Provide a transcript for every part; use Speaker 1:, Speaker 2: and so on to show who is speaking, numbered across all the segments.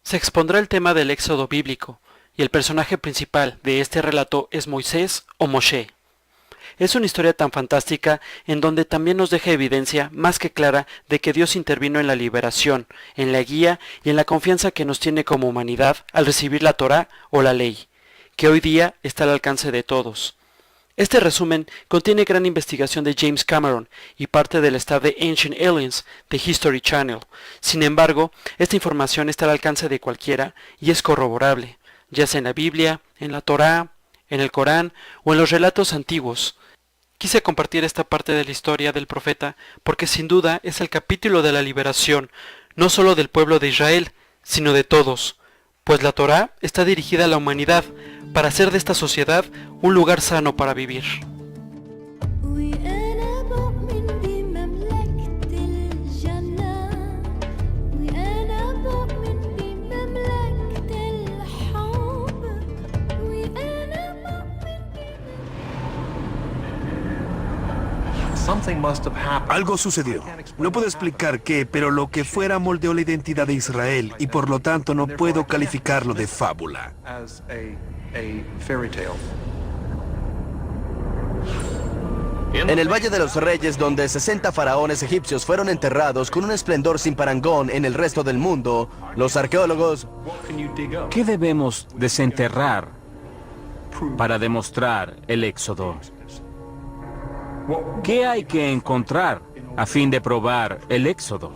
Speaker 1: Se expondrá el tema del éxodo bíblico, y el personaje principal de este relato es Moisés o Moshe. Es una historia tan fantástica en donde también nos deja evidencia más que clara de que Dios intervino en la liberación, en la guía y en la confianza que nos tiene como humanidad al recibir la Torá o la ley, que hoy día está al alcance de todos. Este resumen contiene gran investigación de James Cameron y parte del staff de Ancient Aliens de History Channel. Sin embargo, esta información está al alcance de cualquiera y es corroborable, ya sea en la Biblia, en la Torá, en el Corán o en los relatos antiguos. Quise compartir esta parte de la historia del profeta porque sin duda es el capítulo de la liberación, no solo del pueblo de Israel, sino de todos, pues la Torá está dirigida a la humanidad para hacer de esta sociedad un lugar sano para vivir.
Speaker 2: Algo sucedió. No puedo explicar qué, pero lo que fuera moldeó la identidad de Israel y por lo tanto no puedo calificarlo de fábula.
Speaker 3: En el Valle de los Reyes, donde 60 faraones egipcios fueron enterrados con un esplendor sin parangón en el resto del mundo, los arqueólogos...
Speaker 4: ¿Qué debemos desenterrar para demostrar el éxodo? ¿Qué hay que encontrar a fin de probar el éxodo?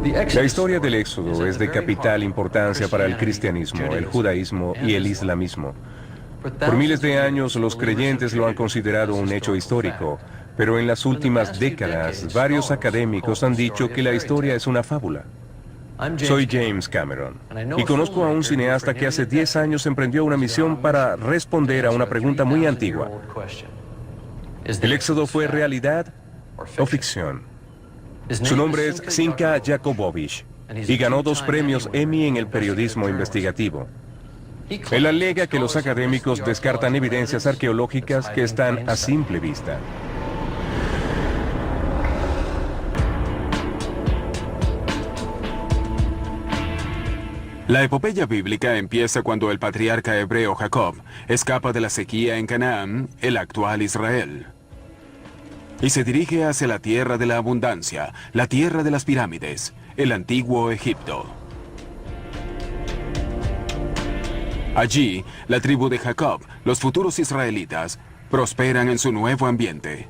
Speaker 5: La historia del éxodo es de capital importancia para el cristianismo, el judaísmo y el islamismo. Por miles de años los creyentes lo han considerado un hecho histórico, pero en las últimas décadas varios académicos han dicho que la historia es una fábula. Soy James Cameron y conozco a un cineasta que hace 10 años emprendió una misión para responder a una pregunta muy antigua. ¿El éxodo fue realidad o ficción? Su nombre es Simcha Jakobovich y ganó 2 premios Emmy en el periodismo investigativo. Él alega que los académicos descartan evidencias arqueológicas que están a simple vista.
Speaker 6: La epopeya bíblica empieza cuando el patriarca hebreo Jacob escapa de la sequía en Canaán, el actual Israel, y se dirige hacia la tierra de la abundancia, la tierra de las pirámides, el antiguo Egipto. Allí, la tribu de Jacob, los futuros israelitas, prosperan en su nuevo ambiente.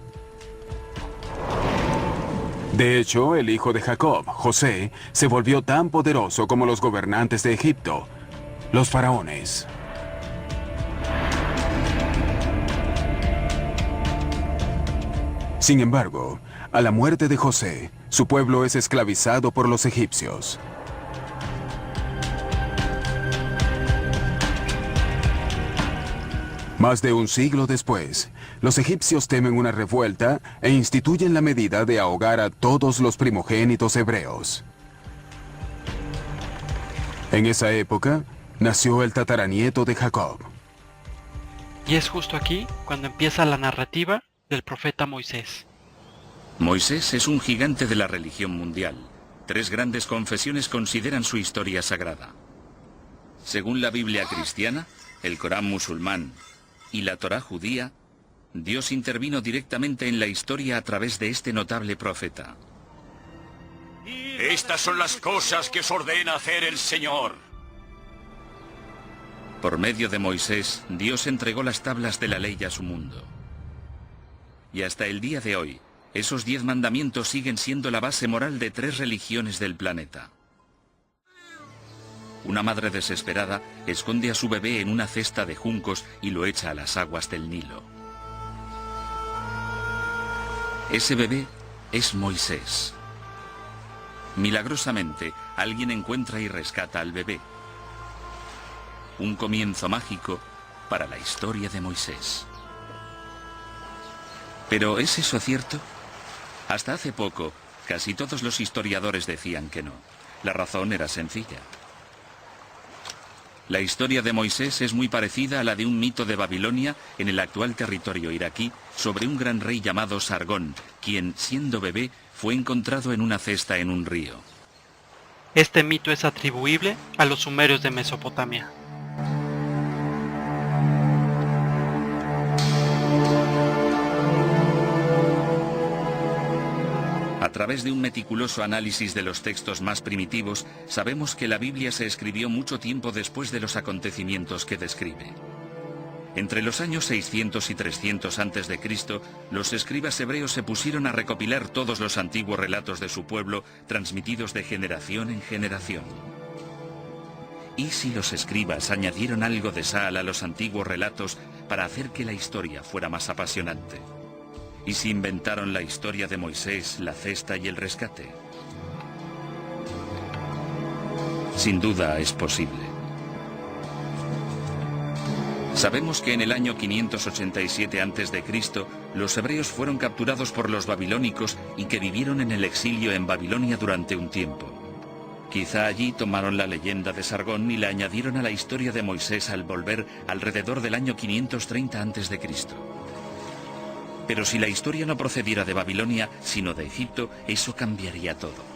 Speaker 6: De hecho, el hijo de Jacob, José, se volvió tan poderoso como los gobernantes de Egipto, los faraones. Sin embargo, a la muerte de José, su pueblo es esclavizado por los egipcios. Más de un siglo después, los egipcios temen una revuelta e instituyen la medida de ahogar a todos los primogénitos hebreos. En esa época, nació el tataranieto de Jacob.
Speaker 1: Y es justo aquí cuando empieza la narrativa del profeta Moisés.
Speaker 7: Moisés es un gigante de la religión mundial. 3 grandes confesiones consideran su historia sagrada. Según la Biblia cristiana, el Corán musulmán y la Torá judía, Dios intervino directamente en la historia a través de este notable profeta.
Speaker 8: Estas son las cosas que os ordena hacer el Señor.
Speaker 7: Por medio de Moisés, Dios entregó las tablas de la ley a su mundo. Y hasta el día de hoy, esos 10 mandamientos siguen siendo la base moral de 3 religiones del planeta. Una madre desesperada esconde a su bebé en una cesta de juncos y lo echa a las aguas del Nilo. Ese bebé es Moisés. Milagrosamente, alguien encuentra y rescata al bebé. Un comienzo mágico para la historia de Moisés. ¿Pero es eso cierto? Hasta hace poco, casi todos los historiadores decían que no. La razón era sencilla. La historia de Moisés es muy parecida a la de un mito de Babilonia en el actual territorio iraquí sobre un gran rey llamado Sargón, quien, siendo bebé, fue encontrado en una cesta en un río.
Speaker 1: Este mito es atribuible a los sumerios de Mesopotamia.
Speaker 7: A través de un meticuloso análisis de los textos más primitivos, sabemos que la Biblia se escribió mucho tiempo después de los acontecimientos que describe. Entre los años 600 y 300 a.C., los escribas hebreos se pusieron a recopilar todos los antiguos relatos de su pueblo, transmitidos de generación en generación. ¿Y si los escribas añadieron algo de sal a los antiguos relatos para hacer que la historia fuera más apasionante? ¿Y si inventaron la historia de Moisés, la cesta y el rescate? Sin duda es posible. Sabemos que en el año 587 a.C., los hebreos fueron capturados por los babilónicos y que vivieron en el exilio en Babilonia durante un tiempo. Quizá allí tomaron la leyenda de Sargón y la añadieron a la historia de Moisés al volver alrededor del año 530 a.C. Pero si la historia no procediera de Babilonia, sino de Egipto, eso cambiaría todo.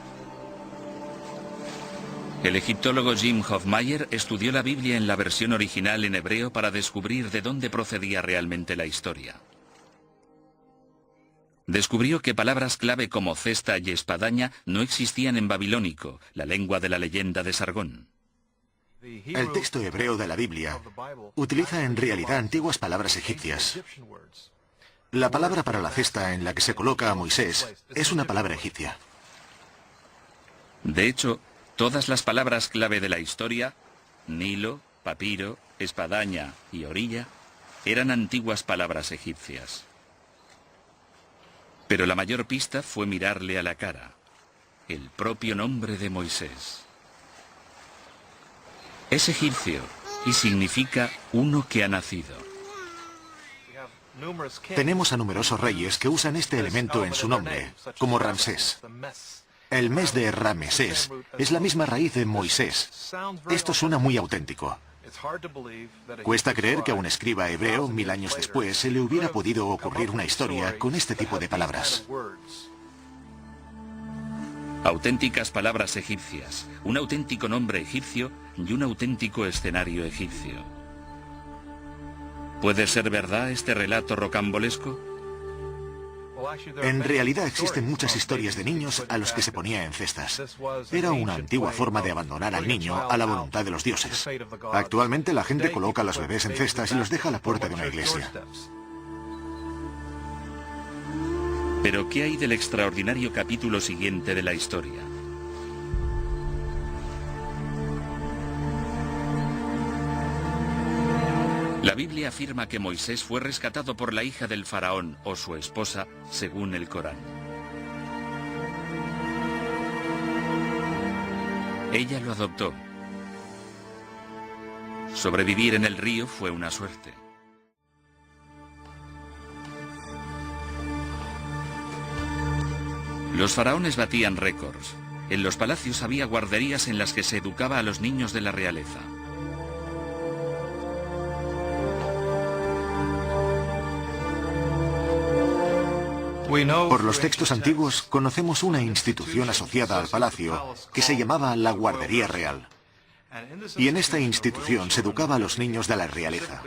Speaker 7: El egiptólogo Jim Hofmaier estudió la Biblia en la versión original en hebreo para descubrir de dónde procedía realmente la historia. Descubrió que palabras clave como cesta y espadaña no existían en babilónico, la lengua de la leyenda de Sargón.
Speaker 9: El texto hebreo de la Biblia utiliza en realidad antiguas palabras egipcias. La palabra para la cesta en la que se coloca a Moisés es una palabra egipcia.
Speaker 7: De hecho, todas las palabras clave de la historia, Nilo, papiro, espadaña y orilla, eran antiguas palabras egipcias. Pero la mayor pista fue mirarle a la cara, el propio nombre de Moisés. Es egipcio y significa uno que ha nacido.
Speaker 9: Tenemos a numerosos reyes que usan este elemento en su nombre, como Ramsés. El mes de Ramesés es la misma raíz de Moisés. Esto suena muy auténtico. Cuesta creer que a un escriba hebreo, 1000 años después, se le hubiera podido ocurrir una historia con este tipo de palabras.
Speaker 7: Auténticas palabras egipcias, un auténtico nombre egipcio y un auténtico escenario egipcio. ¿Puede ser verdad este relato rocambolesco?
Speaker 9: En realidad existen muchas historias de niños a los que se ponía en cestas. Era una antigua forma de abandonar al niño a la voluntad de los dioses. Actualmente la gente coloca a los bebés en cestas y los deja a la puerta de una iglesia.
Speaker 7: Pero ¿qué hay del extraordinario capítulo siguiente de la historia? La Biblia afirma que Moisés fue rescatado por la hija del faraón o su esposa, según el Corán. Ella lo adoptó. Sobrevivir en el río fue una suerte. Los faraones batían récords. En los palacios había guarderías en las que se educaba a los niños de la realeza.
Speaker 9: Por los textos antiguos conocemos una institución asociada al palacio que se llamaba la Guardería Real. Y en esta institución se educaba a los niños de la realeza.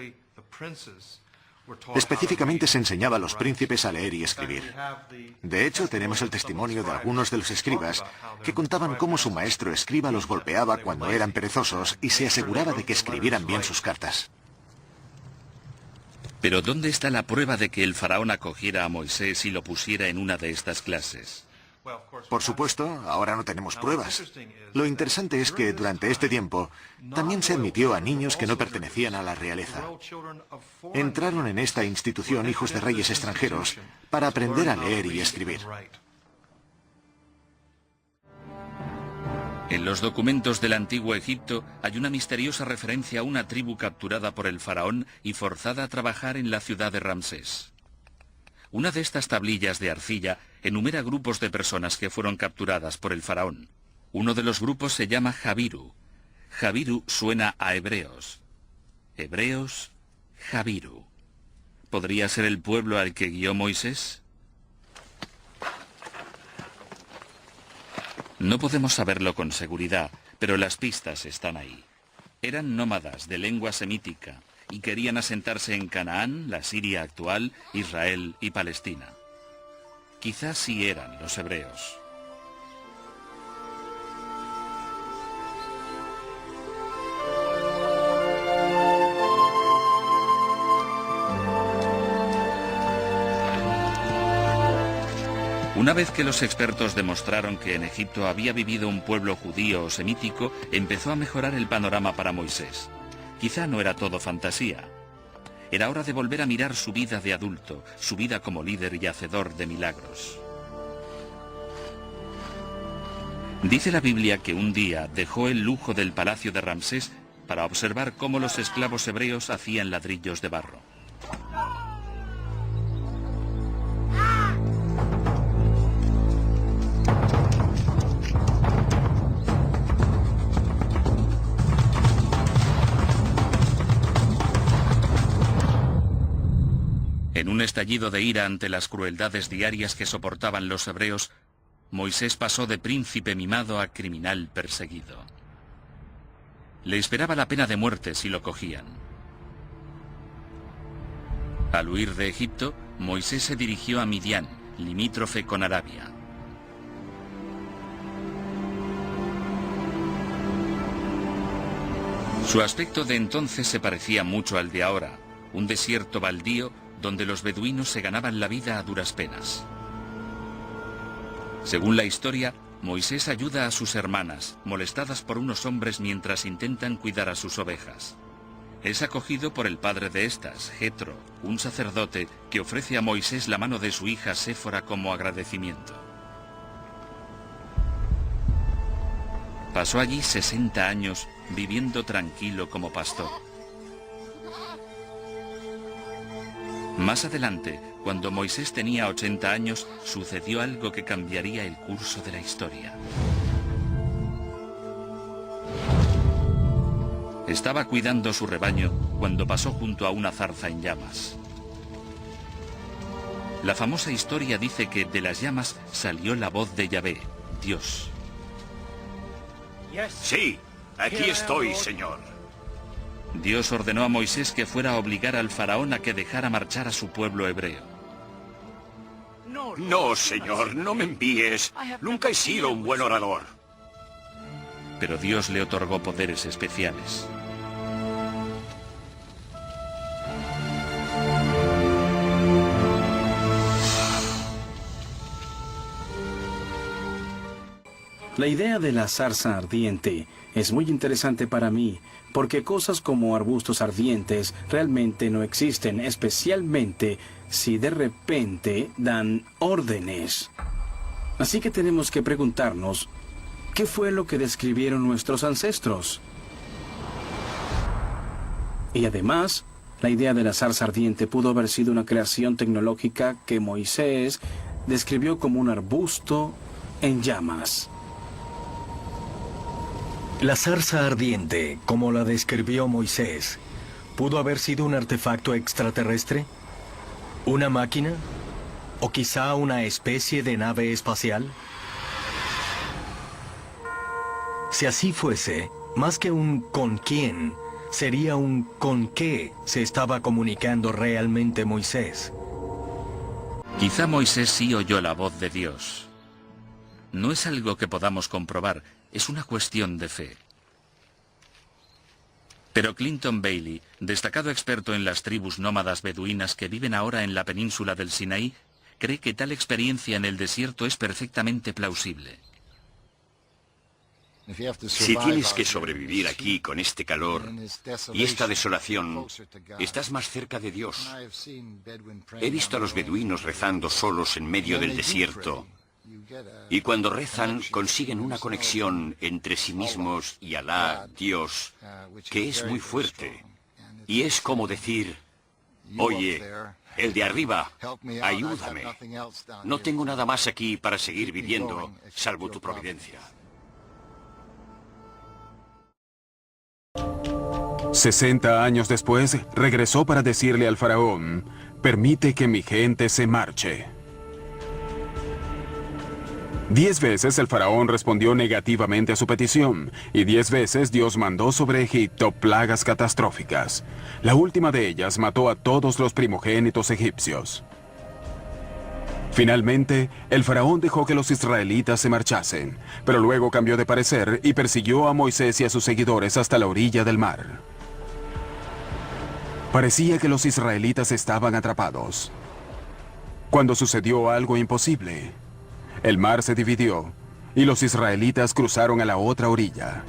Speaker 9: Específicamente se enseñaba a los príncipes a leer y escribir. De hecho, tenemos el testimonio de algunos de los escribas que contaban cómo su maestro escriba los golpeaba cuando eran perezosos y se aseguraba de que escribieran bien sus cartas.
Speaker 7: Pero ¿dónde está la prueba de que el faraón acogiera a Moisés y lo pusiera en una de estas clases?
Speaker 9: Por supuesto, ahora no tenemos pruebas. Lo interesante es que durante este tiempo también se admitió a niños que no pertenecían a la realeza. Entraron en esta institución hijos de reyes extranjeros para aprender a leer y escribir.
Speaker 7: En los documentos del antiguo Egipto hay una misteriosa referencia a una tribu capturada por el faraón y forzada a trabajar en la ciudad de Ramsés. Una de estas tablillas de arcilla enumera grupos de personas que fueron capturadas por el faraón. Uno de los grupos se llama Jabiru. Jabiru suena a hebreos. Hebreos, Jabiru. ¿Podría ser el pueblo al que guió Moisés? No podemos saberlo con seguridad, pero las pistas están ahí. Eran nómadas de lengua semítica y querían asentarse en Canaán, la Siria actual, Israel y Palestina. Quizás sí eran los hebreos. Una vez que los expertos demostraron que en Egipto había vivido un pueblo judío o semítico, empezó a mejorar el panorama para Moisés. Quizá no era todo fantasía. Era hora de volver a mirar su vida de adulto, su vida como líder y hacedor de milagros. Dice la Biblia que un día dejó el lujo del palacio de Ramsés para observar cómo los esclavos hebreos hacían ladrillos de barro. En un estallido de ira ante las crueldades diarias que soportaban los hebreos, Moisés pasó de príncipe mimado a criminal perseguido. Le esperaba la pena de muerte si lo cogían. Al huir de Egipto, Moisés se dirigió a Midian, limítrofe con Arabia. Su aspecto de entonces se parecía mucho al de ahora, un desierto baldío donde los beduinos se ganaban la vida a duras penas. Según la historia, Moisés ayuda a sus hermanas, molestadas por unos hombres mientras intentan cuidar a sus ovejas. Es acogido por el padre de estas, Jetro, un sacerdote que ofrece a Moisés la mano de su hija Séfora como agradecimiento. Pasó allí 60 años viviendo tranquilo como pastor. Más adelante, cuando Moisés tenía 80 años, sucedió algo que cambiaría el curso de la historia. Estaba cuidando su rebaño cuando pasó junto a una zarza en llamas. La famosa historia dice que de las llamas salió la voz de Yahvé, Dios.
Speaker 8: Sí, aquí estoy, Señor.
Speaker 7: Dios ordenó a Moisés que fuera a obligar al faraón a que dejara marchar a su pueblo hebreo.
Speaker 8: No, Señor, no me envíes. Nunca he sido un buen orador.
Speaker 7: Pero Dios le otorgó poderes especiales.
Speaker 10: La idea de la zarza ardiente es muy interesante para mí, porque cosas como arbustos ardientes realmente no existen, especialmente si de repente dan órdenes. Así que tenemos que preguntarnos, ¿qué fue lo que describieron nuestros ancestros? Y además, la idea de la zarza ardiente pudo haber sido una creación tecnológica que Moisés describió como un arbusto en llamas.
Speaker 11: La zarza ardiente, como la describió Moisés, ¿pudo haber sido un artefacto extraterrestre? ¿Una máquina? ¿O quizá una especie de nave espacial? Si así fuese, más que un ¿con quién?, sería un ¿con qué se estaba comunicando realmente Moisés?
Speaker 7: Quizá Moisés sí oyó la voz de Dios. No es algo que podamos comprobar, es una cuestión de fe. Pero Clinton Bailey, destacado experto en las tribus nómadas beduinas que viven ahora en la península del Sinaí, cree que tal experiencia en el desierto es perfectamente plausible.
Speaker 8: Si tienes que sobrevivir aquí con este calor y esta desolación, estás más cerca de Dios. He visto a los beduinos rezando solos en medio del desierto. Y cuando rezan, consiguen una conexión entre sí mismos y Alá, Dios, que es muy fuerte. Y es como decir, oye, el de arriba, ayúdame. No tengo nada más aquí para seguir viviendo, salvo tu providencia.
Speaker 6: 60 años después, regresó para decirle al faraón, permite que mi gente se marche. 10 veces el faraón respondió negativamente a su petición, y 10 veces Dios mandó sobre Egipto plagas catastróficas. La última de ellas mató a todos los primogénitos egipcios. Finalmente, el faraón dejó que los israelitas se marchasen, pero luego cambió de parecer y persiguió a Moisés y a sus seguidores hasta la orilla del mar. Parecía que los israelitas estaban atrapados, cuando sucedió algo imposible. El mar se dividió y los israelitas cruzaron a la otra orilla.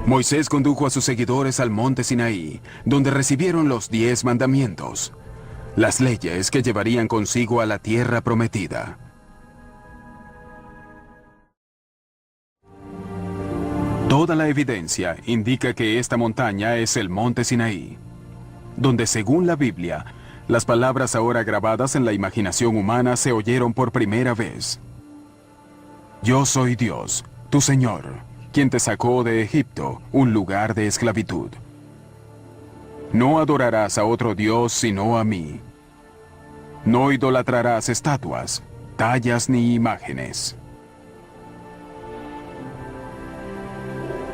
Speaker 6: Moisés condujo a sus seguidores al monte Sinaí, donde recibieron los 10 mandamientos, las leyes que llevarían consigo a la tierra prometida. Toda la evidencia indica que esta montaña es el monte Sinaí, donde según la Biblia, las palabras ahora grabadas en la imaginación humana se oyeron por primera vez. Yo soy Dios, tu Señor, quien te sacó de Egipto, un lugar de esclavitud. No adorarás a otro Dios sino a mí. No idolatrarás estatuas, tallas ni imágenes.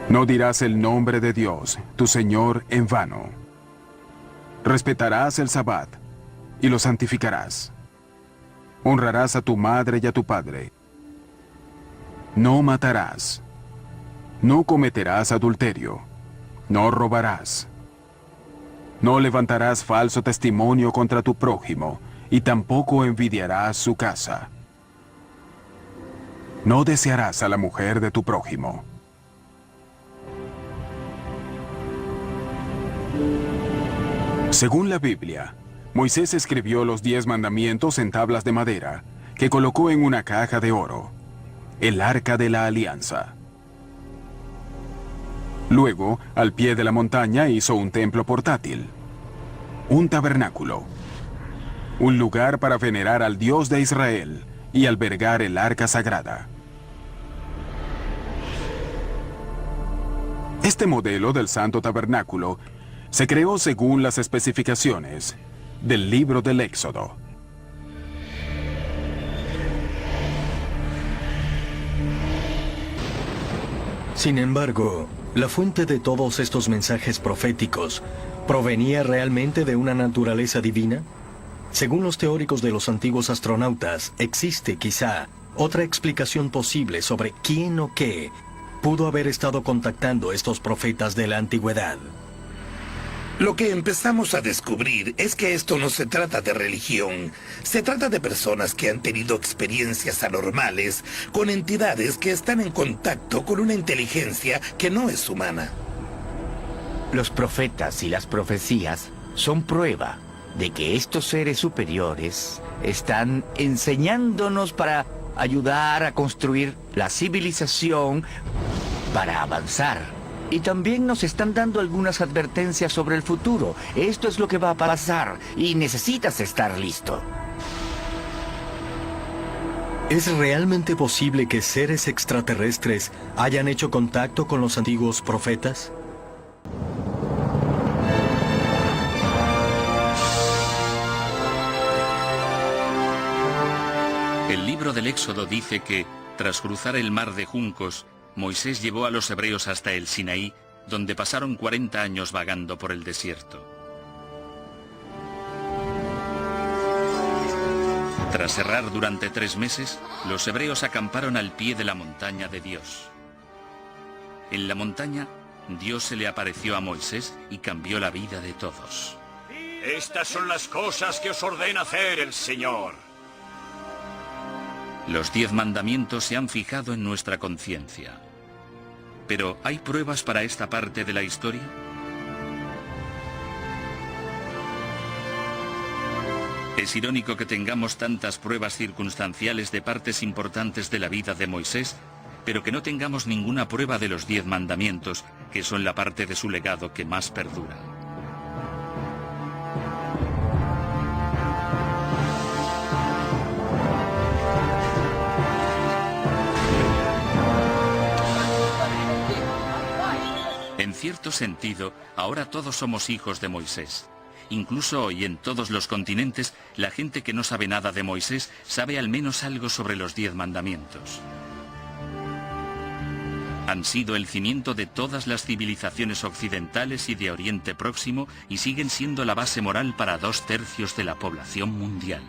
Speaker 6: No dirás el nombre de Dios, tu Señor, en vano. Respetarás el Sabbat y lo santificarás. Honrarás a tu madre y a tu padre. No matarás. No cometerás adulterio. No robarás. No levantarás falso testimonio contra tu prójimo, y tampoco envidiarás su casa. No desearás a la mujer de tu prójimo. Según la Biblia, Moisés escribió los 10 mandamientos en tablas de madera, que colocó en una caja de oro, el Arca de la Alianza. Luego, al pie de la montaña hizo un templo portátil, un tabernáculo, un lugar para venerar al Dios de Israel y albergar el arca sagrada. Este modelo del Santo Tabernáculo se creó según las especificaciones del libro del Éxodo.
Speaker 11: Sin embargo, la fuente de todos estos mensajes proféticos ¿provenía realmente de una naturaleza divina? Según los teóricos de los antiguos astronautas, existe quizá otra explicación posible sobre quién o qué pudo haber estado contactando estos profetas de la antigüedad.
Speaker 12: Lo que empezamos a descubrir es que esto no se trata de religión. Se trata de personas que han tenido experiencias anormales con entidades que están en contacto con una inteligencia que no es humana.
Speaker 13: Los profetas y las profecías son prueba de que estos seres superiores están enseñándonos para ayudar a construir la civilización, para avanzar. Y también nos están dando algunas advertencias sobre el futuro. Esto es lo que va a pasar y necesitas estar listo.
Speaker 11: ¿Es realmente posible que seres extraterrestres hayan hecho contacto con los antiguos profetas?
Speaker 7: El libro del Éxodo dice que, tras cruzar el mar de juncos, Moisés llevó a los hebreos hasta el Sinaí, donde pasaron 40 años vagando por el desierto. Tras errar durante 3 meses, los hebreos acamparon al pie de la montaña de Dios. En la montaña, Dios se le apareció a Moisés y cambió la vida de todos.
Speaker 8: Estas son las cosas que os ordena hacer el Señor.
Speaker 7: Los 10 mandamientos se han fijado en nuestra conciencia. Pero, ¿hay pruebas para esta parte de la historia? Es irónico que tengamos tantas pruebas circunstanciales de partes importantes de la vida de Moisés, pero que no tengamos ninguna prueba de los 10 mandamientos, que son la parte de su legado que más perdura. En cierto sentido, ahora todos somos hijos de Moisés. Incluso hoy en todos los continentes, la gente que no sabe nada de Moisés sabe al menos algo sobre los 10 mandamientos. Han sido el cimiento de todas las civilizaciones occidentales y de Oriente Próximo y siguen siendo la base moral para 2/3 de la población mundial.